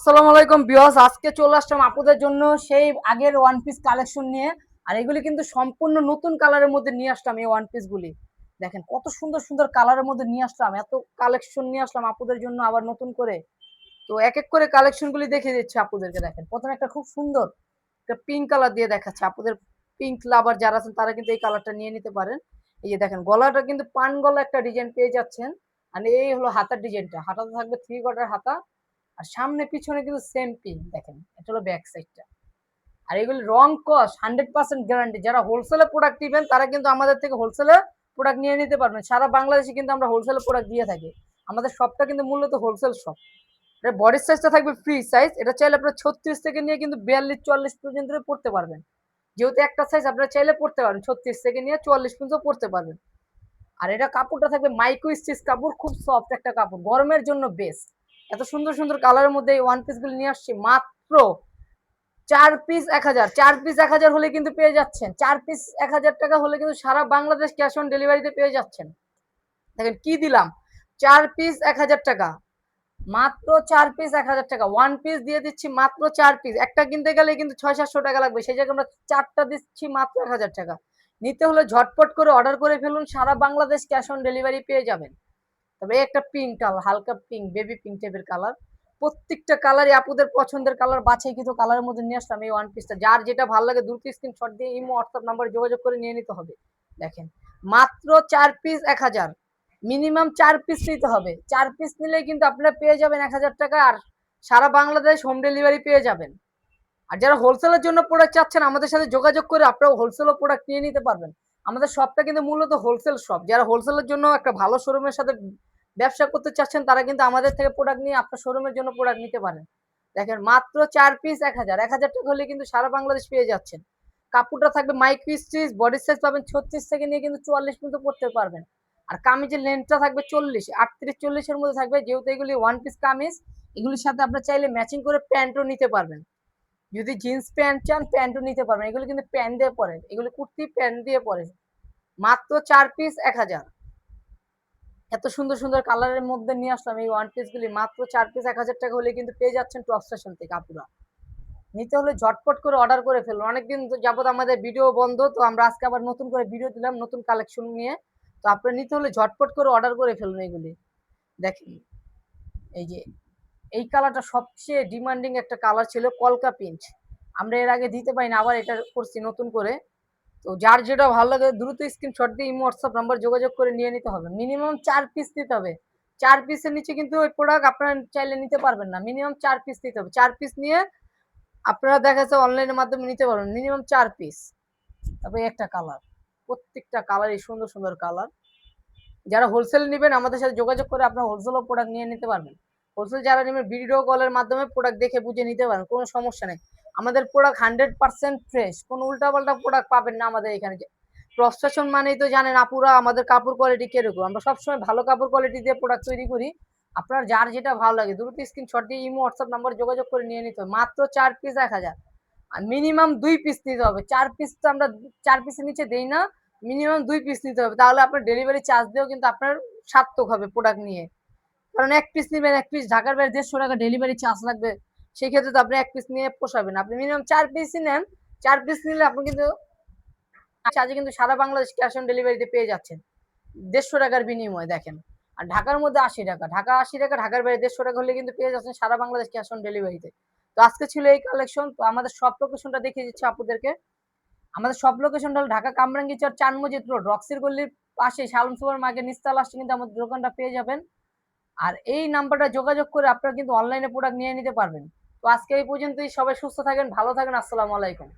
আসসালামু আলাইকুম ভিউয়ার্স, আজকে চলে আসলাম আপুদের জন্য সেই আগের ওয়ান পিস কালেকশন নিয়ে। আর এগুলি কিন্তু সম্পূর্ণ নতুন কালারের মধ্যে নিয়ে আসলাম। এই ওয়ান পিস গুলি দেখেন কত সুন্দর সুন্দর কালারের মধ্যে নিয়ে আসলাম, এত কালেকশন নিয়ে আসলাম আপুদের জন্য আবার নতুন করে। তো এক এক করে কালেকশন গুলি দেখিয়ে দিচ্ছি আপুদেরকে। দেখেন প্রথমে একটা খুব সুন্দর একটা পিঙ্ক কালার দিয়ে দেখাচ্ছে আপুদের। পিঙ্ক লাভার যারা আছেন তারা কিন্তু এই কালারটা নিয়ে নিতে পারেন। এই যে দেখেন গলাটা কিন্তু পান গলা একটা ডিজাইন পেয়ে যাচ্ছেন। আর এই হলো হাতার ডিজাইনটা, হাতাতে থাকবে থ্রি কোয়ার্টার হাতা। আর সামনে পিছনে কিন্তু সেম পিন, দেখেন এটা হলো ব্যাক সাইডটা। আর এগুলি রং কস 100% গ্যারান্টি। যারা হোলসেলে প্রোডাক্ট নেবেন তারা কিন্তু আমাদের থেকে হোলসেলে প্রোডাক্ট নিয়ে নিতে পারবেন। সারা বাংলাদেশে কিন্তু আমরা হোলসেলে প্রোডাক্ট দিয়ে থাকি। আমাদের শপটা কিন্তু মূলত হোলসেল শপ। এটা বডির সাইজটা থাকবে ফ্রি সাইজ। এটা চাইলে আপনার 36 থেকে নিয়ে কিন্তু 42-44 পর্যন্ত পড়তে পারবেন। যেহেতু একটা সাইজ আপনারা চাইলে পড়তে পারবেন, 36 থেকে নিয়ে 44 পর্যন্ত পড়তে পারবেন। আর এটা কাপড়টা থাকবে মাইক্রো স্টিচ কাপড়, খুব সফট একটা কাপড়, গরমের জন্য বেস্ট। এত সুন্দর সুন্দর কালারের মধ্যে এই ওয়ান পিস গুলো নিয়ে আসছি মাত্র 4 পিস 1000। 4 পিস 1000 হলে কিন্তু পেয়ে যাচ্ছেন। 4 পিস 1000 টাকা হলে কিন্তু সারা বাংলাদেশ ক্যাশ অন ডেলিভারিতে পেয়ে যাচ্ছেন। দেখেন কি দিলাম, 4 পিস 1000 টাকা, মাত্র 4 পিস 1000 টাকা। ওয়ান পিস দিয়ে দিচ্ছি মাত্র 4 পিস। একটা কিনতে গেলে কিন্তু 600-700 টাকা লাগবে, সেই জায়গায় আমরা 4টা দিচ্ছি মাত্র 1000 টাকা। নিতে হলে ঝটপট করে অর্ডার করে ফেলুন, সারা বাংলাদেশ ক্যাশ অন ডেলিভারি পেয়ে যাবেন। তবে একটা পিঙ্ক কালার, হালকা পিঙ্ক, বেবি পিঙ্ক টাইপের কালার। প্রত্যেকটা কালারই আপুদের পছন্দের কালার, বাছাই কিন্তু কালারের মধ্যে নিয়ে আসলাম এই ওয়ান পিসটা। যার যেটা ভালো লাগে দ্রুত স্ক্রিনশট দিয়ে ইমো হোয়াটসঅ্যাপ নাম্বারে যোগাযোগ করে নিয়ে নিতে হবে। দেখেন মাত্র 4 পিস 1000, মিনিমাম 4 পিস নিতে হবে। 4 পিস নিলেই কিন্তু আপনারা পেয়ে যাবেন 1000 টাকা। আর সারা বাংলাদেশ হোম ডেলিভারি পেয়ে যাবেন। আর যারা হোলসেলের জন্য প্রোডাক্ট চাচ্ছেন আমাদের সাথে যোগাযোগ করে আপনারা হোলসেলও প্রোডাক্ট নিয়ে নিতে পারবেন। আমাদের শপটা কিন্তু মূলত হোলসেল শপ। যারা হোলসেলের জন্য একটা ভালো শোরুমের সাথে ব্যবসা করতে চাচ্ছেন তারা কিন্তু আমাদের থেকে প্রোডাক্ট নিয়ে আপনার শোরুমের জন্য প্রোডাক্ট নিতে পারেন। দেখেন মাত্র 4 পিস 1000, 1000 টাকা হলে কিন্তু সারা বাংলাদেশ পেয়ে যাচ্ছেন। কাপড়টা থাকবে মাইক্রো স্টিচ, বডি সাইজ পাবেন 36 থেকে নিয়ে কিন্তু 44 পর্যন্ত পড়তে পারবেন। আর কামিজের লেন্থটা থাকবে 40, 38-40 এর মধ্যে থাকবে। যেহেতু এগুলি ওয়ান পিস কামিজ, এগুলির সাথে আপনার চাইলে ম্যাচিং করে প্যান্টও নিতে পারবেন। যদি জিন্স প্যান্ট চান প্যান্টও নিতে পারবেন। এগুলো কিন্তু প্যান্ট দিয়ে পরে, এগুলো কুর্তি প্যান্ট দিয়ে পরে। মাত্র 4 পিস 1000। এত সুন্দর সুন্দর কালারের মধ্যে নিয়ে আসলাম এই ওয়ান পিস গুলি। মাত্র 4 পিস 1000 টাকা হলে কিন্তু পেয়ে যাচ্ছেন টপ স্টেশন থেকে আপুরা। নিতে হলে ঝটপট করে অর্ডার করে ফেলুন। অনেকদিন যাবত আমাদের ভিডিও বন্ধ, তো আমরা আজকে আবার নতুন করে ভিডিও দিলাম নতুন কালেকশন নিয়ে। তো আপনারা নিতে হলে ঝটপট করে অর্ডার করে ফেলুন এগুলি। দেখেন এই যে এই কালারটা সবচেয়ে ডিমান্ডিং একটা কালার ছিল, কলকা পিঙ্ক। আমরা এর আগে দিতে পারি না, আবার এটা করছি নতুন করে। তো যার যেটা ভালো লাগে দ্রুত স্ক্রিনশট দিয়ে ইমো হোয়াটসঅ্যাপ নাম্বার যোগাযোগ করে নিয়ে নিতে হবে। মিনিমাম 4 পিস নিতে হবে। 4 পিসের নিচে কিন্তু ওই প্রোডাক্ট আপনারা চাইলে নিতে পারবেন না। মিনিমাম 4 পিস নিতে হবে। 4 পিস নিয়ে আপনারা দেখা যাচ্ছে অনলাইনের মাধ্যমে নিতে পারবেন। Minimum 4 piece. তবে একটা কালার, প্রত্যেকটা কালারই সুন্দর সুন্দর কালার। যারা হোলসেল নেবেন আমাদের সাথে যোগাযোগ করে আপনারা হোলসেলও প্রোডাক্ট নিয়ে নিতে পারবেন। হোলসেল যারা নেবেন ভিডিও কলের মাধ্যমে প্রোডাক্ট দেখে বুঝে নিতে পারেন, কোনো সমস্যা নেই। আমাদের প্রোডাক্ট 100% ফ্রেশ, কোনো উল্টাপাল্টা প্রোডাক্ট পাবেন না আমাদের এখানে। প্রস্টেশন মানেই তো জানেন আপুরা আমাদের কাপড় কোয়ালিটি কিরকম। আমরা সবসময় ভালো কাপড় কোয়ালিটি দিয়ে প্রোডাক্ট তৈরি করি। আপনার যার যেটা ভালো লাগে দ্রুত স্ক্রিনশট দিয়ে ইমো হোয়াটসঅ্যাপ নাম্বার যোগাযোগ করে নিয়ে নিতে হবে। মাত্র 4 পিস 1000। আর মিনিমাম 2 পিস নিতে হবে। 4 পিস তো আমরা 4 পিসের নিচে দেই না। মিনিমাম 2 পিস নিতে হবে, তাহলে আপনার ডেলিভারি চার্জ দিয়েও কিন্তু আপনার সার্থক হবে প্রোডাক্ট নিয়ে। কারণ 1 পিস নেবেন, 1 পিস ঢাকার বাইরে 150 টাকা ডেলিভারি চার্জ লাগবে। সেই ক্ষেত্রে তো আপনি 1 পিস নিয়ে পোষাবেন। আপনি মিনিমাম 4 পিসই নেন। 4 পিস নিলে আপনি কিন্তু চার্জে কিন্তু সারা বাংলাদেশ ক্যাশ অন ডেলিভারিতে পেয়ে যাচ্ছেন 150 টাকার বিনিময়ে। দেখেন আর ঢাকার মধ্যে 80 টাকা, ঢাকা 80 টাকা, ঢাকার বাইরে 150 টাকা হলে কিন্তু পেয়ে যাচ্ছেন সারা বাংলাদেশ ক্যাশ অন ডেলিভারিতে। তো আজকে ছিল এই কালেকশন। তো আমাদের সব লোকেশনটা দেখিয়ে দিচ্ছি আপনাদেরকে। আমাদের সব লোকেশনটা হলো ঢাকা কামরাঙ্গীর চর 4 মসজিদ রোড, রক্সির গল্লির পাশে শালম সুপার মার্কেট নিচতলা আসলে কিন্তু আমাদের দোকানটা পেয়ে যাবেন। আর এই নাম্বারটা যোগাযোগ করে আপনারা কিন্তু অনলাইনে প্রোডাক্ট নিয়ে নিতে পারবেন। তো আজকে এই পর্যন্তই। সবাই সুস্থ থাকেন, ভালো থাকেন। আসসালামু আলাইকুম।